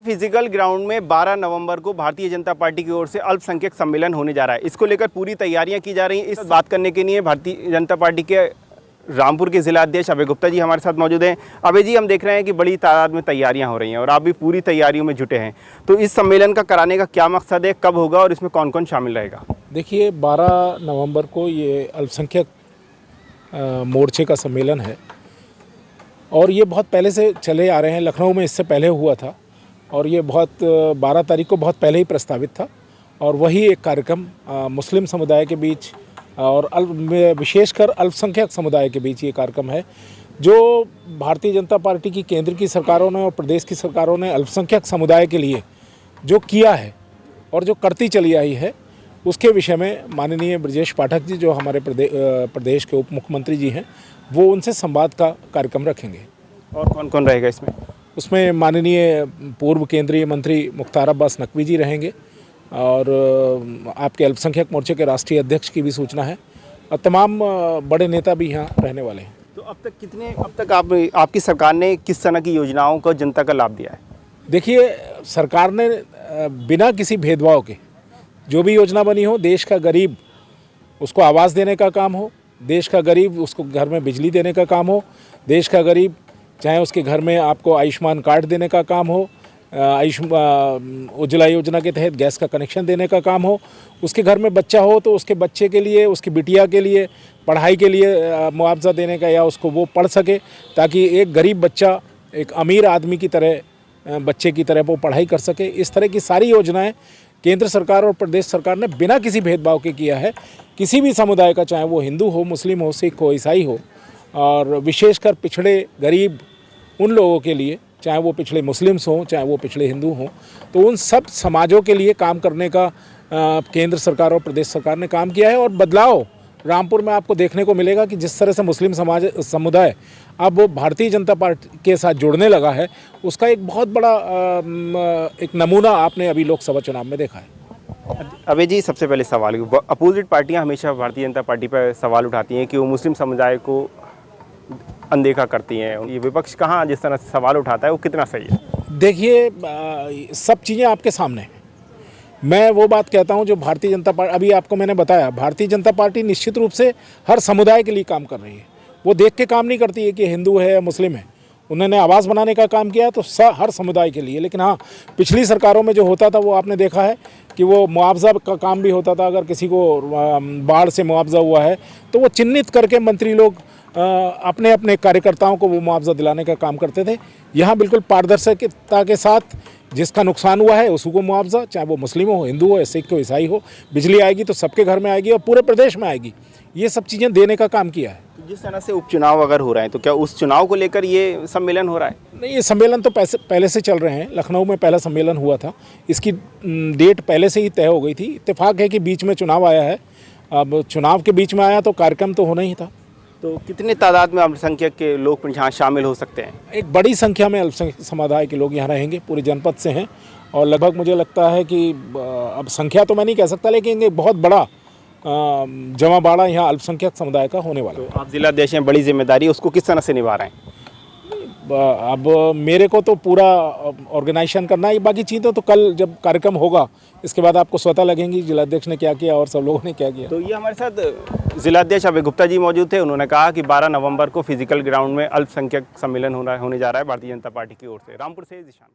Physical ground में 12 नवंबर को Bharatiya Janata party की ओर से अल्पसंख्यक सम्मेलन होने जा रहा है। इसको लेकर पूरी तैयारियां की जा रही हैं। इस बात करने के लिए भारतीय जनता पार्टी के रामपुर के जिला अध्यक्ष अभय गुप्ता जी हमारे साथ मौजूद हैं। अभय जी, हम देख रहे हैं कि बड़ी तादाद में तैयारियां हो रही हैं और आप भी पूरी तैयारियों में जुटे हैं, तो इस सम्मेलन का कराने का क्या मकसद है, कब होगा और इसमें कौन कौन शामिल रहेगा? देखिए, 12 नवंबर को ये अल्पसंख्यक मोर्चे का सम्मेलन है और ये बहुत पहले से चले आ रहे हैं। लखनऊ में इससे पहले हुआ था और ये 12 तारीख को बहुत पहले ही प्रस्तावित था और वही एक कार्यक्रम मुस्लिम समुदाय के बीच और विशेषकर अल्पसंख्यक समुदाय के बीच ये कार्यक्रम है जो भारतीय जनता पार्टी की केंद्र की सरकारों ने और प्रदेश की सरकारों ने अल्पसंख्यक समुदाय के लिए जो किया है और जो करती चली आई है, उसके विषय में माननीय ब्रजेश पाठक जी, जो हमारे प्रदेश के उप मुख्यमंत्री जी हैं, वो उनसे संवाद का कार्यक्रम रखेंगे। और कौन कौन रहेगा इसमें? उसमें माननीय पूर्व केंद्रीय मंत्री मुख्तार अब्बास नकवी जी रहेंगे और आपके अल्पसंख्यक मोर्चे के राष्ट्रीय अध्यक्ष की भी सूचना है और तमाम बड़े नेता भी यहाँ रहने वाले हैं। तो अब तक आपकी सरकार ने किस तरह की योजनाओं को जनता का लाभ दिया है? देखिए, सरकार ने बिना किसी भेदभाव के जो भी योजना बनी हो, देश का गरीब उसको आवास देने का काम हो, देश का गरीब उसको घर में बिजली देने का काम हो, देश का गरीब चाहे उसके घर में आपको आयुष्मान कार्ड देने का काम हो, उज्ज्वला योजना के तहत गैस का कनेक्शन देने का काम हो, उसके घर में बच्चा हो तो उसके बच्चे के लिए, उसकी बिटिया के लिए पढ़ाई के लिए मुआवजा देने का, या उसको वो पढ़ सके ताकि एक गरीब बच्चा एक अमीर आदमी की तरह बच्चे की तरह वो पढ़ाई कर सके। इस तरह की सारी योजनाएं केंद्र सरकार और प्रदेश सरकार ने बिना किसी भेदभाव के किया है। किसी भी समुदाय का, चाहे वो हिंदू हो, मुस्लिम हो, सिख हो, ईसाई हो, और विशेषकर पिछड़े गरीब उन लोगों के लिए, चाहे वो पिछड़े मुस्लिम्स हों, चाहे वो पिछड़े हिंदू हों, तो उन सब समाजों के लिए काम करने का केंद्र सरकार और प्रदेश सरकार ने काम किया है। और बदलाव रामपुर में आपको देखने को मिलेगा कि जिस तरह से मुस्लिम समुदाय अब वो भारतीय जनता पार्टी के साथ जुड़ने लगा है, उसका एक बहुत बड़ा एक नमूना आपने अभी लोकसभा चुनाव में देखा है। अभय जी, सबसे पहले सवाल, अपोजिट पार्टियां हमेशा भारतीय जनता पार्टी पर सवाल उठाती हैं कि वो मुस्लिम समुदाय को अनदेखा करती हैं। ये विपक्ष कहाँ जिस तरह से सवाल उठाता है वो कितना सही है? देखिए, सब चीज़ें आपके सामने हैं। मैं वो बात कहता हूं जो भारतीय जनता पार्टी, अभी आपको मैंने बताया, भारतीय जनता पार्टी निश्चित रूप से हर समुदाय के लिए काम कर रही है। वो देख के काम नहीं करती है कि हिंदू है या मुस्लिम है। उन्होंने आवास बनाने का काम किया तो हर समुदाय के लिए। लेकिन हाँ, पिछली सरकारों में जो होता था वो आपने देखा है कि वो मुआवजा का काम भी होता था। अगर किसी को बाढ़ से मुआवजा हुआ है तो वो चिन्हित करके मंत्री लोग अपने अपने कार्यकर्ताओं को वो मुआवजा दिलाने का काम करते थे। यहाँ बिल्कुल पारदर्शिता के साथ जिसका नुकसान हुआ है उसको मुआवजा, चाहे वो मुस्लिम हो, हिंदू हो, सिख हो, ईसाई हो। बिजली आएगी तो सबके घर में आएगी और पूरे प्रदेश में आएगी। ये सब चीज़ें देने का काम किया है। जिस तरह से उपचुनाव अगर हो रहे हैं तो क्या उस चुनाव को लेकर ये सम्मेलन हो रहा है? नहीं, ये सम्मेलन तो पहले से चल रहे हैं। लखनऊ में पहला सम्मेलन हुआ था, इसकी डेट पहले से ही तय हो गई थी। इत्तेफाक है कि बीच में चुनाव आया है। अब चुनाव के बीच में आया तो कार्यक्रम तो होना ही था। तो कितने तादाद में अल्पसंख्यक के लोग यहाँ शामिल हो सकते हैं? एक बड़ी संख्या में अल्पसंख्यक समुदाय के लोग यहाँ रहेंगे, पूरे जनपद से हैं। और लगभग मुझे लगता है कि अब संख्या तो मैं नहीं कह सकता, लेकिन एक बहुत बड़ा जमाबाड़ा यहाँ अल्पसंख्यक समुदाय का होने वाला है। तो आप जिलाध्यक्ष हैं, बड़ी जिम्मेदारी, उसको किस तरह से निभा रहे हैं? अब मेरे को तो पूरा ऑर्गेनाइजेशन करना है। बाकी चीज़ें तो कल जब कार्यक्रम होगा इसके बाद आपको स्वतः लगेंगी जिलाध्यक्ष ने क्या किया और सब लोगों ने क्या किया। तो ये हमारे साथ जिलाध्यक्ष अभय गुप्ता जी मौजूद थे। उन्होंने कहा कि 12 नवंबर को फिजिकल ग्राउंड में अल्पसंख्यक सम्मेलन होने जा रहा है भारतीय जनता पार्टी की ओर से। रामपुर से जिशान।